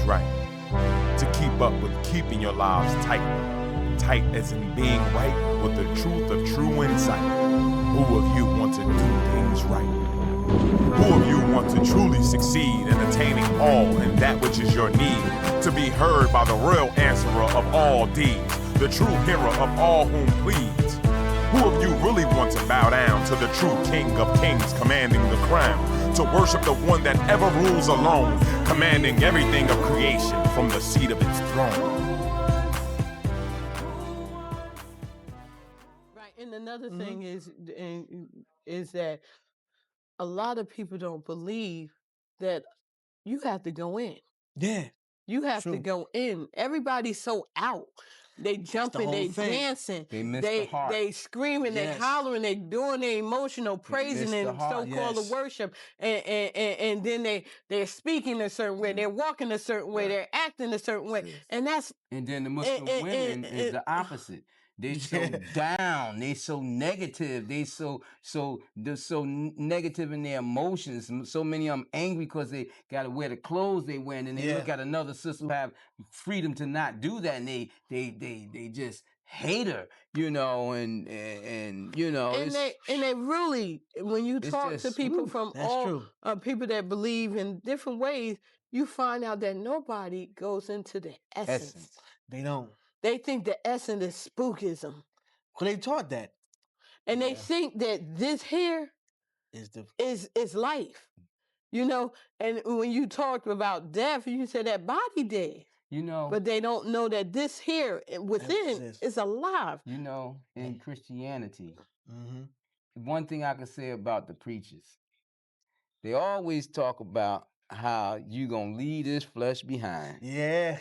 right, to keep up with keeping your lives tight. Tight as in being right with the truth of true insight. Who of you want to do things right? Who of you want to truly succeed in attaining all in that which is your need, to be heard by the real answerer of all deeds, the true hearer of all whom pleads? Who of you really want to bow down to the true King of Kings commanding the crown, to worship the one that ever rules alone, commanding everything of creation from the seat of its throne? And another thing is that a lot of people don't believe that you have to go in. Yeah. You have to go in. Everybody's so out. They jumping, they dancing, They miss the heart. They screaming, they hollering, they doing their emotional praising and so-called the worship, and then they're speaking a certain way, they're walking a certain way, they're acting a certain way, and then the Muslim women is the opposite. They so down. They so negative. They so negative in their emotions. So many of them angry because they got to wear the clothes they wear, and then they look at another sister who have freedom to not do that, and they just hate her, you know, and you know, and they really, when you talk to people from all people that believe in different ways, you find out that nobody goes into the essence. They don't. They think the essence is spookism. Well, they taught that. And they think that this here is life. You know, and when you talked about death, you said that body dead. You know. But they don't know that this here within is alive. You know, in Christianity, one thing I can say about the preachers, they always talk about how you gonna leave this flesh behind. Yeah.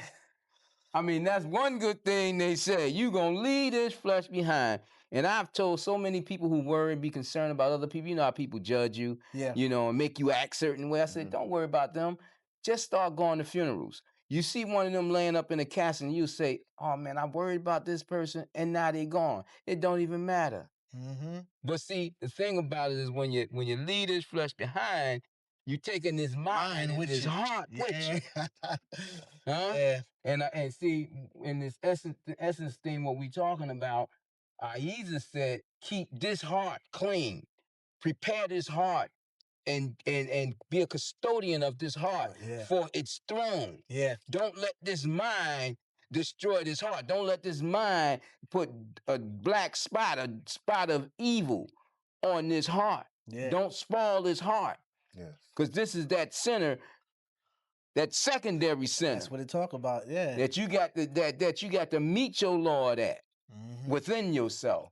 I mean, that's one good thing they say. You gonna leave this flesh behind. And I've told so many people who worry and be concerned about other people, you know how people judge you, you know, and make you act certain way. I said, don't worry about them. Just start going to funerals. You see one of them laying up in a casket and you say, oh man, I worried about this person and now they gone. It don't even matter. But see, the thing about it is when you leave this flesh behind, you taking this mind with his heart with you. And see, in this essence thing, what we talking about, Ahezaah said, keep this heart clean, prepare this heart, and be a custodian of this heart for its throne. Don't let this mind destroy this heart. Don't let this mind put a black spot, a spot of evil on this heart. Don't spoil this heart. Because this is that center, that secondary center. That's what they talk about, That you got to meet your Lord at within yourself.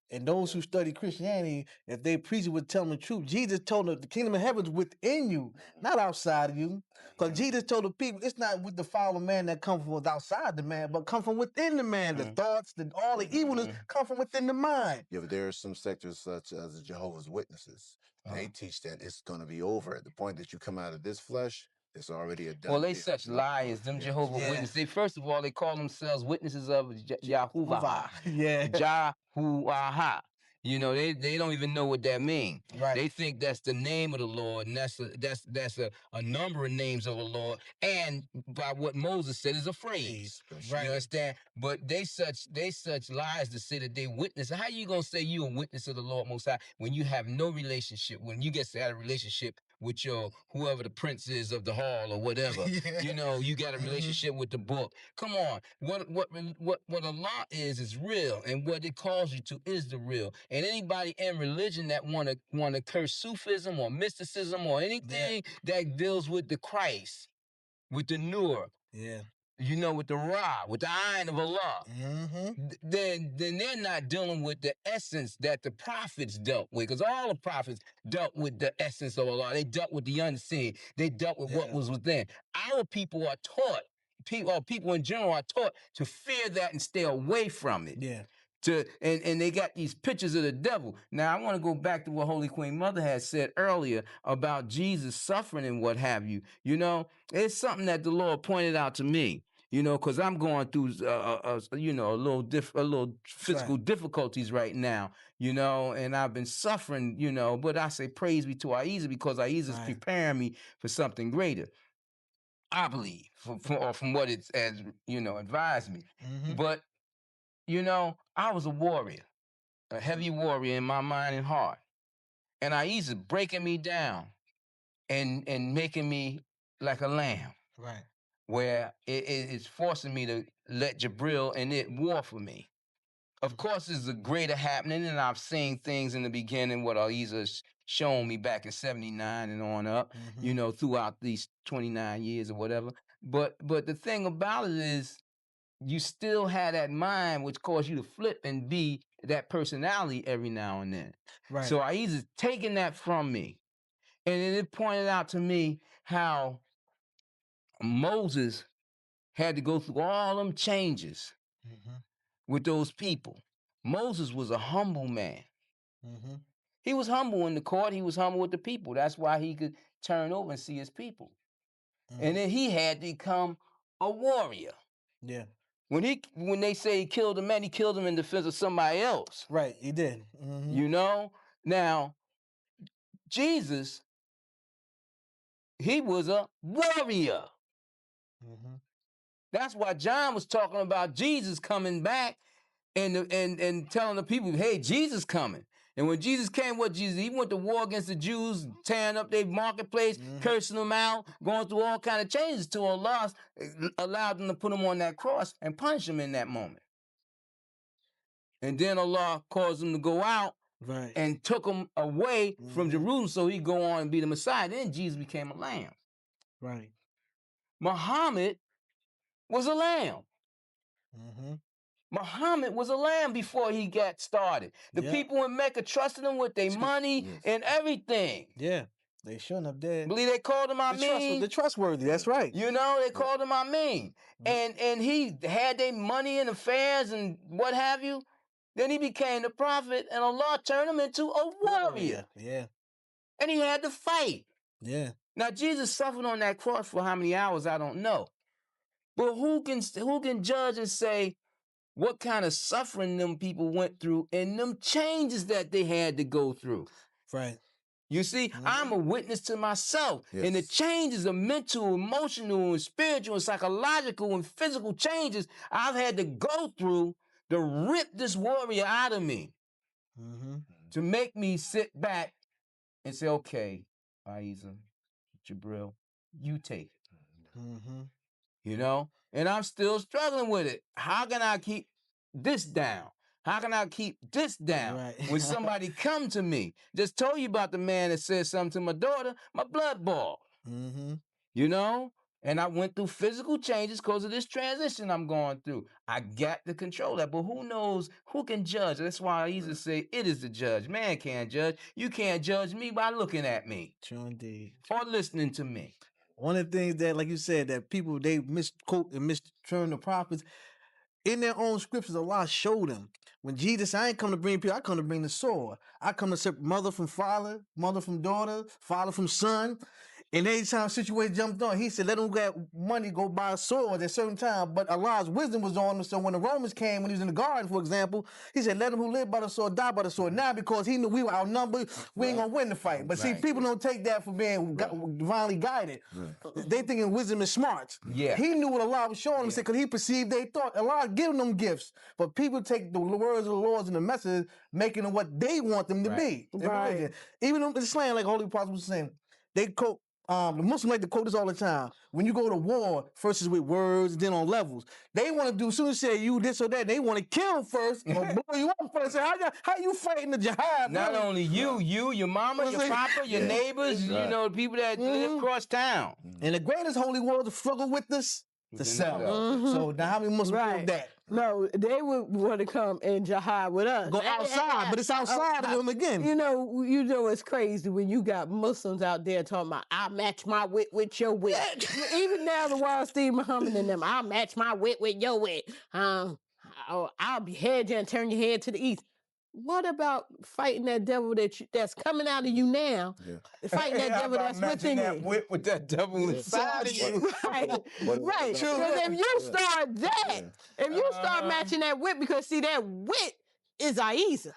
And those who study Christianity, if they preach it would tell them the truth. Jesus told them the kingdom of heaven is within you, not outside of you. Because Jesus told the people, it's not with the foul man that come from outside the man, but come from within the man. The thoughts, all the evilness come from within the mind. Yeah, but there are some sectors such as the Jehovah's Witnesses. They teach that it's going to be over at the point that you come out of this flesh. It's already a done Well, they deal. such liars, them Jehovah's Witnesses. They, first of all, they call themselves witnesses of Yahuwah. Yahuwah. You know, they don't even know what that means. They think that's the name of the Lord, and that's a number of names of the Lord, and by what Moses said is a phrase. You understand? But they such lies to say that they witness. How you gonna say you a witness of the Lord Most High when you have no relationship? When you get to have a relationship with your whoever the prince is of the hall or whatever, you know, you got a relationship with the book. Come on, what Allah is real, and what it calls you to is the real. And anybody in religion that wanna curse Sufism or mysticism or anything that deals with the Christ, with the Nur, you know, with the Ra, with the Ayin of Allah, then they're not dealing with the essence that the prophets dealt with. Because all the prophets dealt with the essence of Allah. They dealt with the unseen. They dealt with what was within. Our people are taught, people in general are taught to fear that and stay away from it. And they got these pictures of the devil. Now, I want to go back to what Holy Queen Mother had said earlier about Jesus suffering and what have you. You know, it's something that the Lord pointed out to me. You know, because I'm going through, you know, a little physical difficulties right now. You know, and I've been suffering. You know, but I say praise be to Ahezaah because Ahezaah is preparing me for something greater. I believe, from what it's as advised me. But I was a warrior, a heavy warrior in my mind and heart, and Ahezaah breaking me down and making me like a lamb, right? Where it's forcing me to let Jabril and it war for me. Of course, there's a greater happening, and I've seen things in the beginning, what Ahezaah's shown me back in 79 and on up, throughout these 29 years or whatever. But the thing about it is, you still had that mind which caused you to flip and be that personality every now and then. Right. So Ahezaah's taking that from me. And then it pointed out to me how Moses had to go through all them changes with those people. Moses was a humble man. He was humble in the court. He was humble with the people. That's why he could turn over and see his people. And then he had to become a warrior. Yeah. When they say he killed a man, he killed him in defense of somebody else. Right, he did. Now, Jesus, he was a warrior. That's why John was talking about Jesus coming back and telling the people, hey, Jesus coming. And when Jesus came, he went to war against the Jews, tearing up their marketplace, cursing them out, going through all kind of changes till Allah allowed them to put him on that cross and punish him in that moment. And then Allah caused him to go out and took him away from Jerusalem so he'd go on and be the Messiah. Then Jesus became a lamb. Right. Muhammad was a lamb. Muhammad was a lamb before he got started. The people in Mecca trusted him with their money and everything. Yeah, they shouldn't have did. Believe they called him They're trustworthy, that's right. They called him Amin. And he had their money and affairs and what have you. Then he became the prophet and Allah turned him into a warrior. Yeah. And he had to fight. Yeah. Now, Jesus suffered on that cross for how many hours, I don't know. But who can judge and say what kind of suffering them people went through and them changes that they had to go through? Right. You see, I'm a witness to myself. Yes. And the changes of mental, emotional, and spiritual, and psychological, and physical changes I've had to go through to rip this warrior out of me. To make me sit back and say, okay, Ahezaah, Jabril, you take it. And I'm still struggling with it. How can I keep this down? How can I keep this down? Right. When somebody come to me, just told you about the man that said something to my daughter, my blood boiled. And I went through physical changes because of this transition I'm going through. I got to control that, but who knows? Who can judge? That's why I used to say, it is the judge. Man can't judge. You can't judge me by looking at me. True indeed. Or listening to me. One of the things that, like you said, that people, they misquote and misturn the prophets, in their own scriptures, Allah showed them. When Jesus, I ain't come to bring people, I come to bring the sword. I come to separate mother from father, mother from daughter, father from son. And every time situation jumped on, he said, let them get money, go buy a sword at a certain time. But Allah's wisdom was on him. So when the Romans came, when he was in the garden, for example, he said, let them who live by the sword die by the sword. Now, because he knew we were outnumbered, we ain't going to win the fight. But see, people don't take that for being divinely guided. They thinking wisdom is smart. Yeah. He knew what Allah was showing him, because he perceived they thought. Allah giving them gifts. But people take the words of the Lord and the message, making them what they want them to be. Right. Even in Islam, like Holy-Apostle was saying, they quote, the Muslims like to quote this all the time. When you go to war, first is with words, then on levels. They want to do, as soon as you say you this or that, they want to kill first or blow you up first. Say, how you fighting the jihad? Not only you, your mama, your papa, your neighbors, the people that live across town. And the greatest holy war to struggle with this, the self. So now how many Muslims feel that? No, they would want to come and jihad with us. Go outside, but it's outside of them again. You know it's crazy when you got Muslims out there talking about, I'll match my wit with your wit. Even now, the Wild Steve Muhammad and them, I'll match my wit with your wit. I'll behead you and turn your head to the east. What about fighting that devil that's coming out of you now? Fighting that devil that's within you. That whip with that devil inside of you. Right. Because if you start matching that whip, because see, that wit is Ahezaah.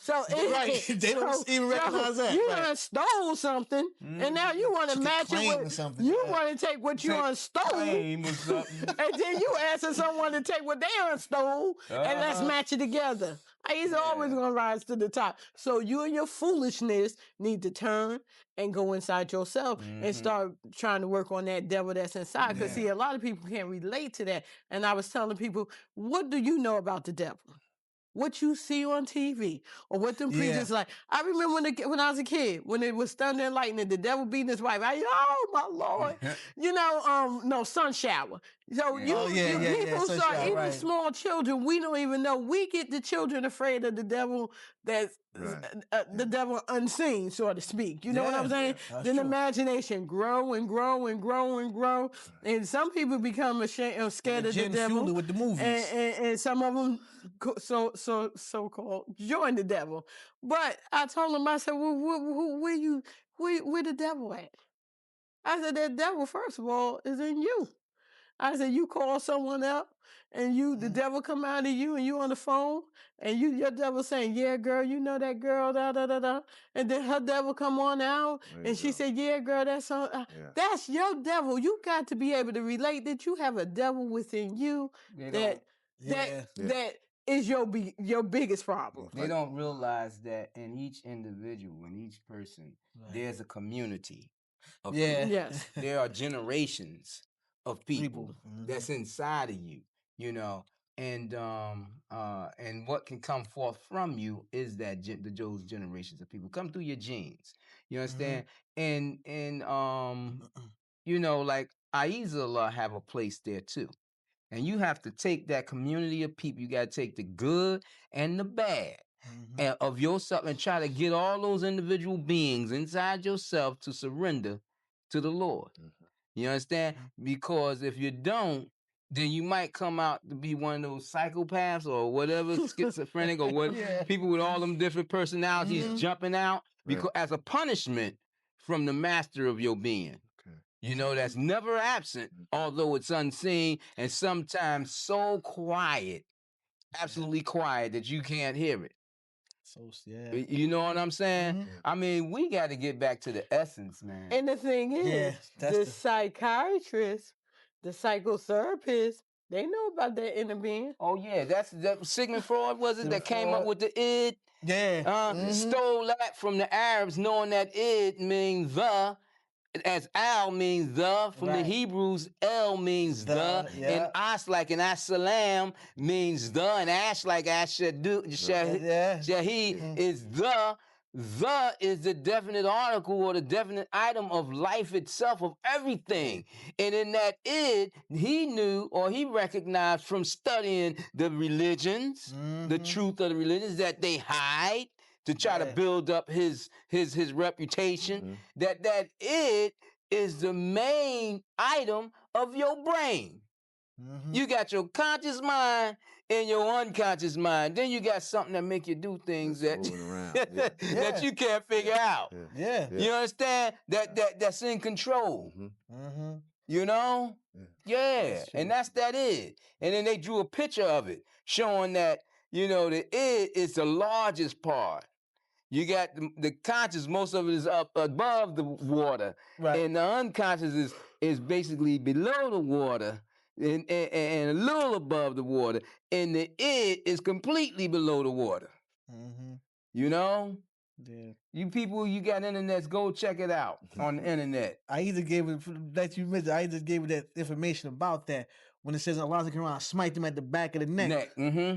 So right, they don't even recognize that. You done stole something, and now you want to match it with something. You want to take what you unstole, Claim or something. and then you asking someone to take what they unstole, and let's match it together. He's always gonna rise to the top. So you and your foolishness need to turn and go inside yourself and start trying to work on that devil that's inside. Because see, a lot of people can't relate to that. And I was telling people, what do you know about the devil? What you see on TV or what them preachers like. I remember when I was a kid, when it was thunder and lightning, the devil beating his wife. Oh my Lord. No, sun shower. So people saw, even small children, we don't even know. We get the children afraid of the devil that's the devil unseen, so to speak. You know what I'm saying? Then imagination grow and grow and grow and grow. And some people become ashamed or scared of the devil. With the movies. And some of them so-called join the devil. But I told him, I said, well, where the devil at? I said, that devil, first of all, is in you. I said, you call someone up and the devil come out of you and you on the phone and your devil saying, yeah, girl, you know that girl, da, da, da, da. And then her devil come on out and she said, yeah, girl, that's your devil. You got to be able to relate that you have a devil within you that is your biggest problem. They don't realize that in each individual, in each person, there's a community of people. Yes. There are generations of people that's inside of you, and what can come forth from you is that those generations of people come through your genes. You understand? And like Ahezaah have a place there too. And you have to take that community of people. You got to take the good and the bad of yourself and try to get all those individual beings inside yourself to surrender to the Lord. You understand? Because if you don't, then you might come out to be one of those psychopaths or whatever, schizophrenic or what people with all them different personalities jumping out because as a punishment from the master of your being. That's never absent, although it's unseen and sometimes so quiet, absolutely quiet that you can't hear it. You know what I'm saying? I mean, we got to get back to the essence, man. And the thing is, the psychiatrist, the psychotherapist, they know about that inner being. Oh, yeah. That's Sigmund Freud, was it, that came up with the id? Stole that from the Arabs, knowing that id means the. As al means the, from the Hebrews, el means the, and as like an as-salam means the, and ash like ash-shahid is the. The is the definite article or the definite item of life itself, of everything. And in that id, he knew or he recognized from studying the religions, the truth of the religions that they hide, to try to build up his reputation, that it is the main item of your brain. You got your conscious mind and your unconscious mind. Then you got something that make you do things that that you can't figure out. You understand? That's in control. You know? And that's that id. And then they drew a picture of it, showing that, the id is the largest part. You got the conscious, most of it is up above the water. And the unconscious is basically below the water and a little above the water. And the id is completely below the water. You know? You people, you got internets, go check it out on the internet. I either gave it that information about that. When it says Allah Quran, smite them at the back of the neck.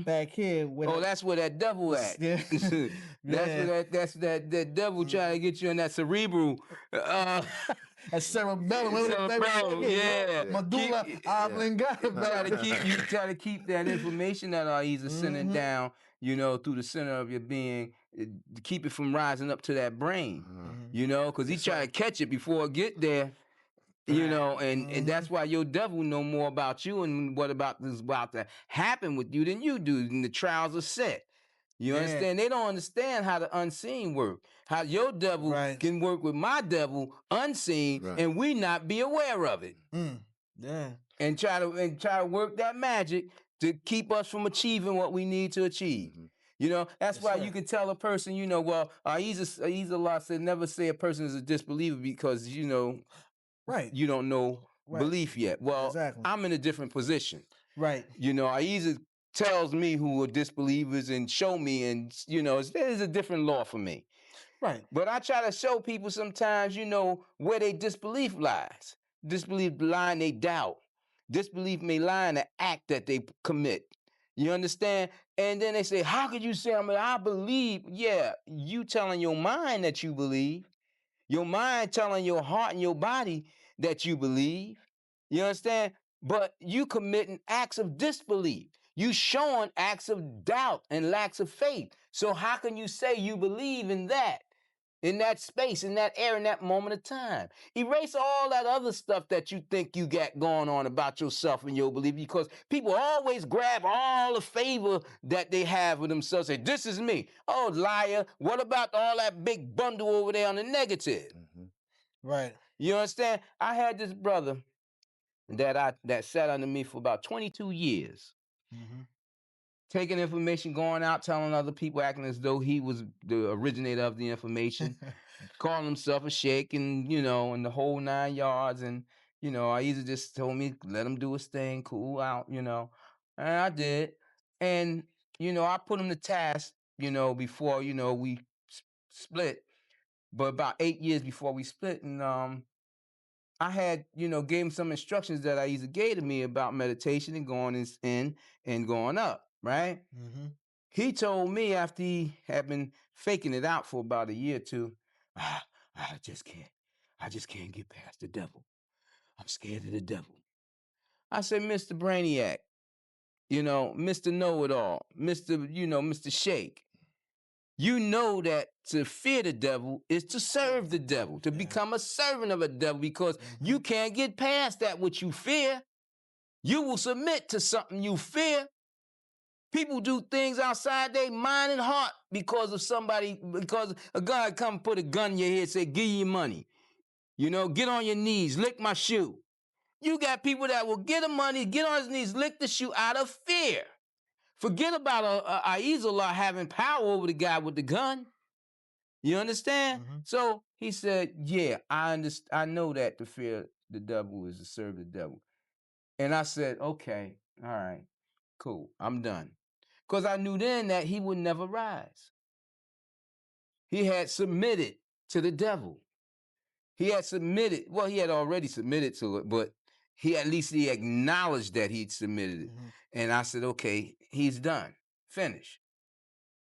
Back here. That's where that devil at. That's that devil trying to get you in that cerebral. That cerebellum. Medulla oblongata. Try to keep that information that Ahezaah sending down, through the center of your being, to keep it from rising up to that brain. Because he try to catch it before it get there. And that's why your devil know more about you and what is about to happen with you than you do. And the trials are set. You understand? They don't understand how the unseen work. How your devil can work with my devil unseen, and we not be aware of it. And try to work that magic to keep us from achieving what we need to achieve. You know, that's why you can tell a person, you know, well, Ahezaah said never say a person is a disbeliever because, you know, you don't know belief yet. Well, I'm in a different position. Right. You know, Ahezaah tells me who are disbelievers and show me, and, you know, there's a different law for me. Right. But I try to show people sometimes, you know, where their disbelief lies. Disbelief lie in they doubt. Disbelief may lie in the act that they commit. You understand? And then they say, how could you say, I believe? Yeah, you telling your mind that you believe. Your mind telling your heart and your body that you believe. You understand? But you committing acts of disbelief. You showing acts of doubt and lacks of faith. So how can you say you believe in that? In that space, in that area, in that moment of time. Erase all that other stuff that you think you got going on about yourself and your belief, because people always grab all the favor that they have with themselves. Say, this is me. Oh, liar. What about all that big bundle over there on the negative? Right. You understand? I had this brother that sat under me for about 22 years. Taking information, going out, telling other people, acting as though he was the originator of the information, calling himself a sheikh, and, you know, and the whole 9 yards. And, you know, Ahezaah just told me, let him do his thing, cool out, you know. And I did. And, you know, I put him to task, you know, before, you know, we split. But about 8 years before we split, and I had, you know, gave him some instructions that Ahezaah gave to me about meditation and going in and going up, right? He told me after he had been faking it out for about a year or two, I just can't get past the devil. I'm scared of the devil. I said, Mr. Brainiac, you know, Mr. Know-It-All, Mr. Sheikh, you know that to fear the devil is to serve the devil, to become a servant of a devil, because you can't get past that which you fear. You will submit to something you fear. People do things outside their mind and heart because a guy come put a gun in your head and say, give you money. You know, get on your knees, lick my shoe. You got people that will get the money, get on his knees, lick the shoe out of fear. Forget about Ahezaah having power over the guy with the gun. You understand? So he said, yeah, I know that to fear the devil is to serve the devil. And I said, okay, all right, cool, I'm done. Because I knew then that he would never rise. He had submitted to the devil. He had submitted, well, he had already submitted to it, but he acknowledged that he'd submitted it. And I said, okay, he's done, finished.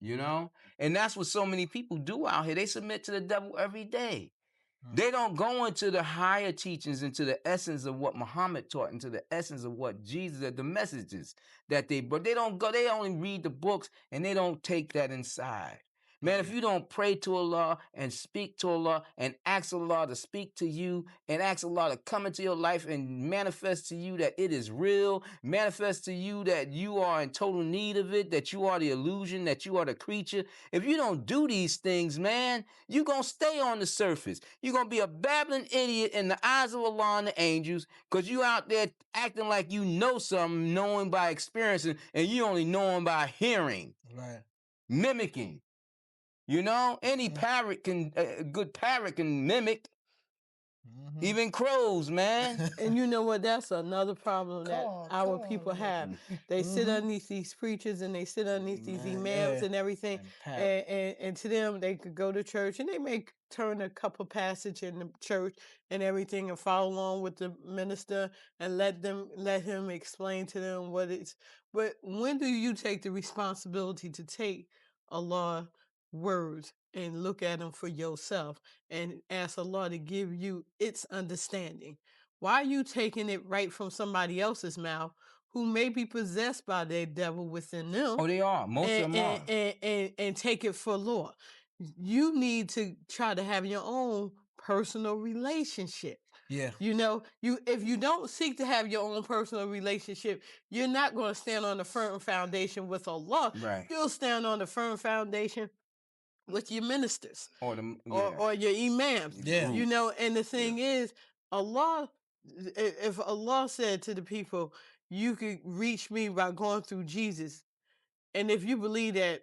You know? And that's what so many people do out here. They submit to the devil every day. They don't go into the higher teachings, into the essence of what Muhammad taught, into the essence of what Jesus, the messages that they brought. They don't go, they only read the books and they don't take that inside. Man, if you don't pray to Allah and speak to Allah and ask Allah to speak to you and ask Allah to come into your life and manifest to you that it is real, manifest to you that you are in total need of it, that you are the illusion, that you are the creature. If you don't do these things, man, you're going to stay on the surface. You're going to be a babbling idiot in the eyes of Allah and the angels because you out there acting like you know something, knowing by experiencing, and you only knowing by hearing. Right. Mimicking. You know, any parrot can, good parrot can mimic. Even crows, man. And you know what? That's another problem that our people have. They sit underneath these preachers and they sit underneath these imams and everything. And to them, they could go to church and they may turn a couple passage in the church and everything and follow along with the minister and let him explain to them what it's. But when do you take the responsibility to take Allah's words and look at them for yourself and ask Allah to give you its understanding? Why are you taking it right from somebody else's mouth who may be possessed by their devil within them? Oh, they are. Most of them are. And take it for law. You need to try to have your own personal relationship. Yeah. You know, if you don't seek to have your own personal relationship, you're not going to stand on the firm foundation with Allah. Right. You'll stand on the firm foundation with your ministers or your imams. Yeah. You know, and the thing is, Allah, if Allah said to the people, you could reach me by going through Jesus, And if you believe that,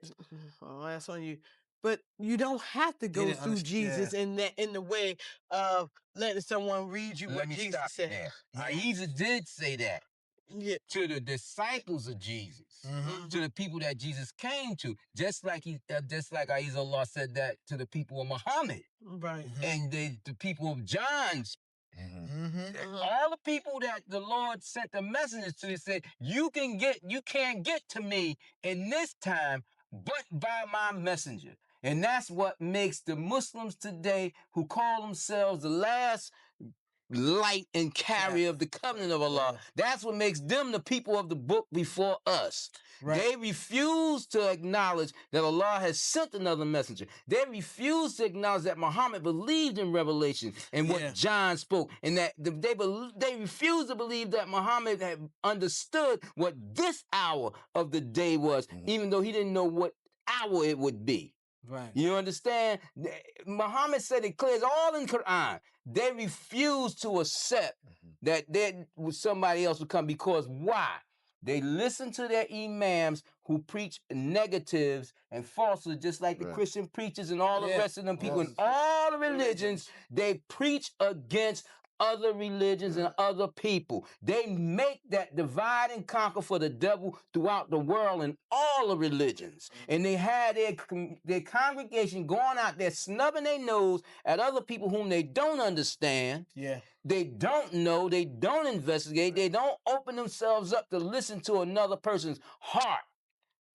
oh, that's on you. But you don't have to go through Jesus in the way of letting someone read you what Jesus said. Ahezaah did say that to the disciples of Jesus, to the people that Jesus came to, just like Ahezaah said that to the people of Muhammad, right? And the people of John's. All the people that the Lord sent the messengers to, he said, you can't get to me in this time, but by my messenger. And that's what makes the Muslims today, who call themselves the last light and carrier of the covenant of Allah, that's what makes them the people of the book before us. They refuse to acknowledge that Allah has sent another messenger. They refuse to acknowledge that Muhammad believed in revelation and what John spoke, and that they refuse to believe that Muhammad had understood what this hour of the day was, even though he didn't know what hour it would be. Right. You understand? Muhammad said it clear all in Quran. They refuse to accept that somebody else would come, because why? They listen to their imams who preach negatives and falsehoods, just like the Christian preachers and all the rest of them people in all the religions. They preach against other religions and other people. They make that divide and conquer for the devil throughout the world in all the religions. And they had their congregation going out there snubbing their nose at other people whom they don't understand. They don't know, they don't investigate, they don't open themselves up to listen to another person's heart,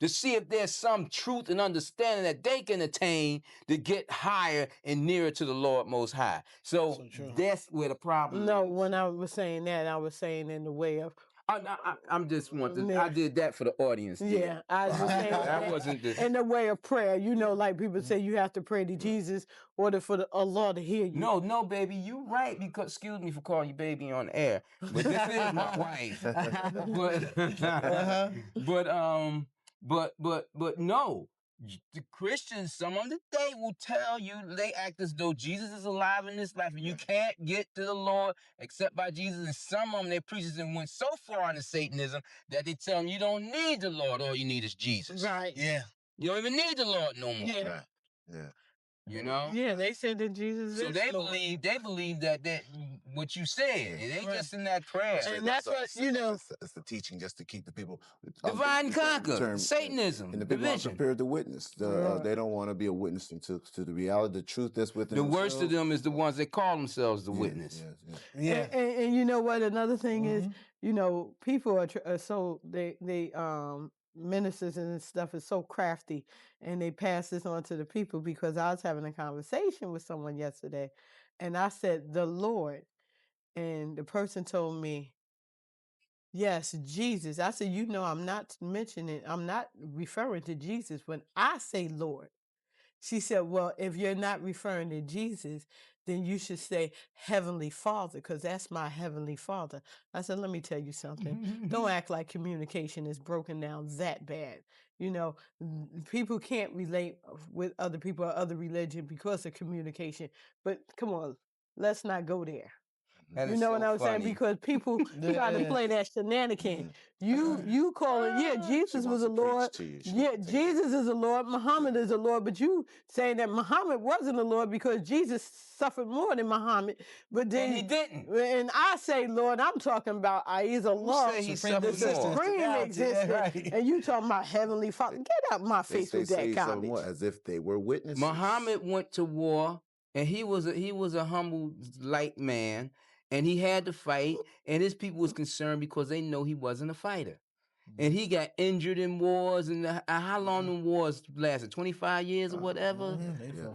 to see if there's some truth and understanding that they can attain to get higher and nearer to the Lord Most High. So that's where the problem is. No, when I was saying that, I was saying in the way of, I'm just wanting. I did that for the audience. Yeah, I was saying that wasn't in the way of prayer. You know, like people say, you have to pray to Jesus in order for Allah to hear you. No, baby, you right. Because excuse me for calling you baby on air, but this is my wife. But no. The Christians, some of them, they will tell you, they act as though Jesus is alive in this life and you can't get to the Lord except by Jesus. And some of them, their preachers, went so far into Satanism that they tell them you don't need the Lord, all you need is Jesus. Right. Yeah. You don't even need the Lord no more. Yeah. Right. Yeah. You know? Yeah, they said that Jesus is Lord. They believe that what you said. It ain't just in that prayer. And that's what, you know. It's the teaching just to keep the people. Divide and conquer. Satanism. And the people aren't prepared to witness. They don't want to be a witness to the reality, the truth that's within them. The worst of them is the ones that call themselves the witness. And you know what? Another thing is, you know, people are so, they ministers and stuff is so crafty, and they pass this on to the people, because I was having a conversation with someone yesterday and I said the Lord, and the person told me, yes, Jesus. I said, you know, I'm not referring to Jesus when I say Lord. She said, well, if you're not referring to Jesus, then you should say Heavenly Father, because that's my Heavenly Father. I said, let me tell you something. Don't act like communication is broken down that bad. You know, people can't relate with other people or other religion because of communication. But come on, let's not go there. You know what I'm saying? Because people try to play that shenanigan. You call it, Jesus was a Lord. Jesus is a Lord. Muhammad is a Lord. But you saying that Muhammad wasn't a Lord because Jesus suffered more than Muhammad. But then he didn't. And I say, Lord, I'm talking about Ahezaah, the supreme existence. And you talking about Heavenly Father. Get out my face with that garbage. As if they were witnesses. Muhammad went to war, and he was a humble, light man. And he had to fight, and his people was concerned because they know he wasn't a fighter. And he got injured in wars, and how long them wars lasted? 25 years or whatever?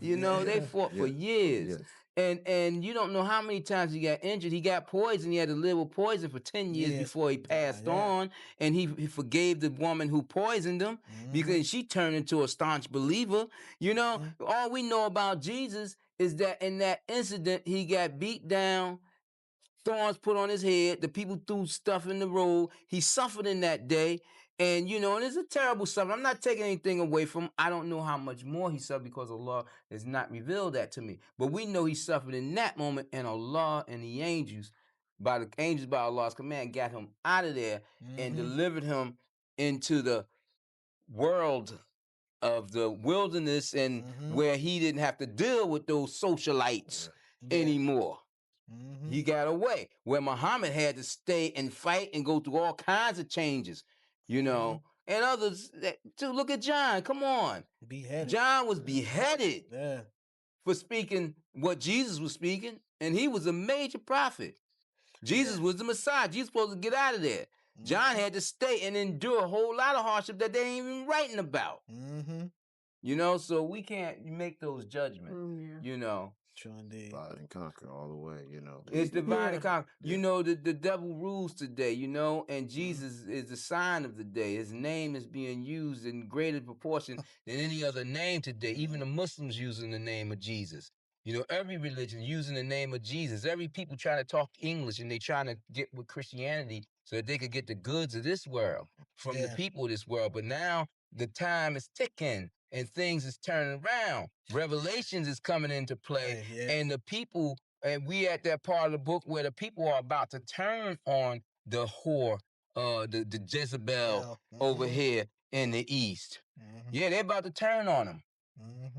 You know, they fought for years. And you don't know how many times he got injured. He got poisoned. He had to live with poison for 10 years before he passed on. And he forgave the woman who poisoned him because she turned into a staunch believer. You know, all we know about Jesus is that in that incident, he got beat down, thorns put on his head, the people threw stuff in the road. He suffered in that day. And, you know, and it's a terrible suffering. I'm not taking anything away from him. I don't know how much more he suffered because Allah has not revealed that to me. But we know he suffered in that moment, and Allah and the angels, by Allah's command, got him out of there and delivered him into the world of the wilderness and where he didn't have to deal with those socialites anymore. He got away. Where Muhammad had to stay and fight and go through all kinds of changes, you know. And others, too. Look at John. Come on. Beheaded. John was beheaded for speaking what Jesus was speaking, and he was a major prophet. Jesus was the Messiah. Jesus was supposed to get out of there. John had to stay and endure a whole lot of hardship that they ain't even writing about. You know, so we can't make those judgments, you know. True indeed. Divide and conquer all the way, you know. It's divide and conquer. You know, the devil rules today, you know, and Jesus is the sign of the day. His name is being used in greater proportion than any other name today. Even the Muslims using the name of Jesus. You know, every religion using the name of Jesus. Every people trying to talk English and they trying to get with Christianity so that they could get the goods of this world from the people of this world. But now the time is ticking and things is turning around. Revelations is coming into play, and the people, and we at that part of the book where the people are about to turn on the whore, the Jezebel over here in the East. Yeah, they're about to turn on them.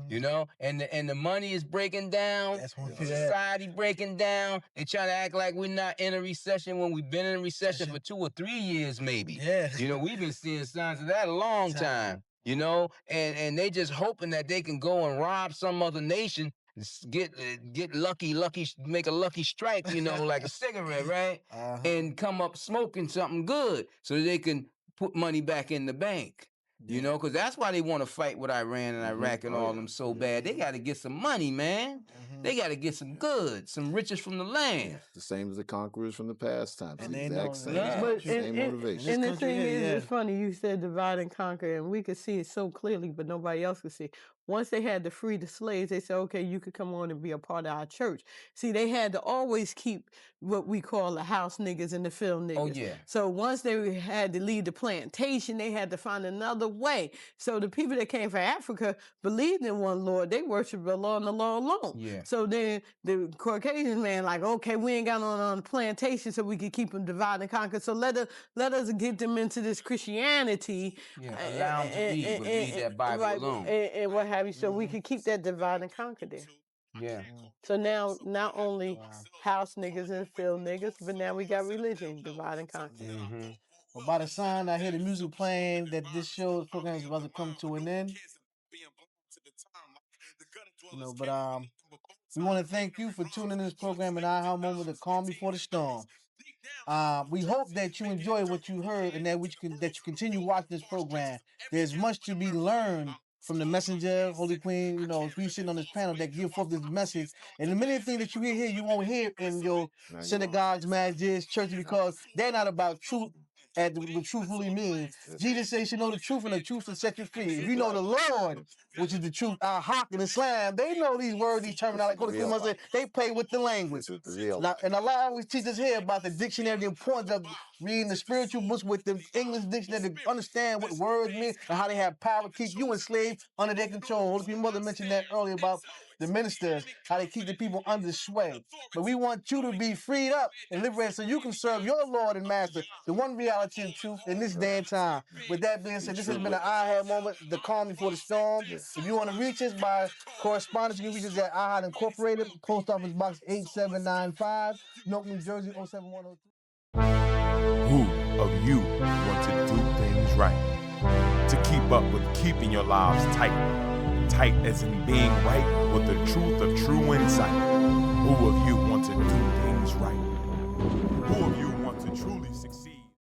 You know, and the money is breaking down. Society breaking down. They trying to act like we're not in a recession when we've been in a recession for 2 or 3 years, maybe. You know, we've been seeing signs of that a long time. You know, and they just hoping that they can go and rob some other nation, get lucky, make a lucky strike, you know, like a cigarette, right? And come up smoking something good so they can put money back in the bank. You know, because that's why they want to fight with Iran and Iraq and all them so bad. They got to get some money, man. They got to get some goods, some riches from the land. The same as the conquerors from the past times. And The they exact know same, that. same motivation. And the thing is, it's funny, you said divide and conquer, and we could see it so clearly, but nobody else could see. Once they had to free the slaves, they said, okay, you could come on and be a part of our church. See, they had to always keep what we call the house niggas and the field niggas. Oh, yeah. So once they had to leave the plantation, they had to find another way. So the people that came from Africa believed in one Lord. They worshiped the Lord and the Lord alone. Yeah. So then the Caucasian man like, okay, we ain't got on the plantation so we could keep them divide and conquer. So let us get them into this Christianity. Yeah, allow them to eat, but read that Bible alone. And what have you, so we can keep that divide and conquer there. Yeah. So now, not only house niggas and field niggas, but now we got religion, divide and conquer. Well, by the sign, I hear the music playing that this show's program is about to come to an end. You know, but we want to thank you for tuning in this program and A.H.A.D moment, the calm before the storm. We hope that you enjoy what you heard and that you continue watching this program. There's much to be learned from the messenger, Holy Queen, you know, we sitting on this panel that give forth this message. And the many things that you hear here, you won't hear in your synagogues, masjids, churches, because they're not about truth as the truth really means. Jesus says you should know the truth and the truth will set you free. If you know the Lord, which is the truth, Al-Haq in Islam, they know these words, these terminology. Holy Queen must say, they play with the language. And Allah always teaches here about the dictionary, the importance of reading the spiritual books with the English dictionary to understand what words mean and how they have power to keep you enslaved under their control. Holy Queen Mother mentioned that earlier about the ministers, how they keep the people under sway. But we want you to be freed up and liberated so you can serve your Lord and Master, the one reality and truth in this day and time. With that being said, this has been an A.H.A.D moment, the calm before the storm. If you want to reach us by correspondence, you can reach us at A.H.A.D Incorporated, Post Office Box 8795, Newark, New Jersey, 07102. Who of you want to do things right? To keep up with keeping your lives tight as in being right with the truth of true insight. Who of you want to do things right? Who of you want to truly succeed?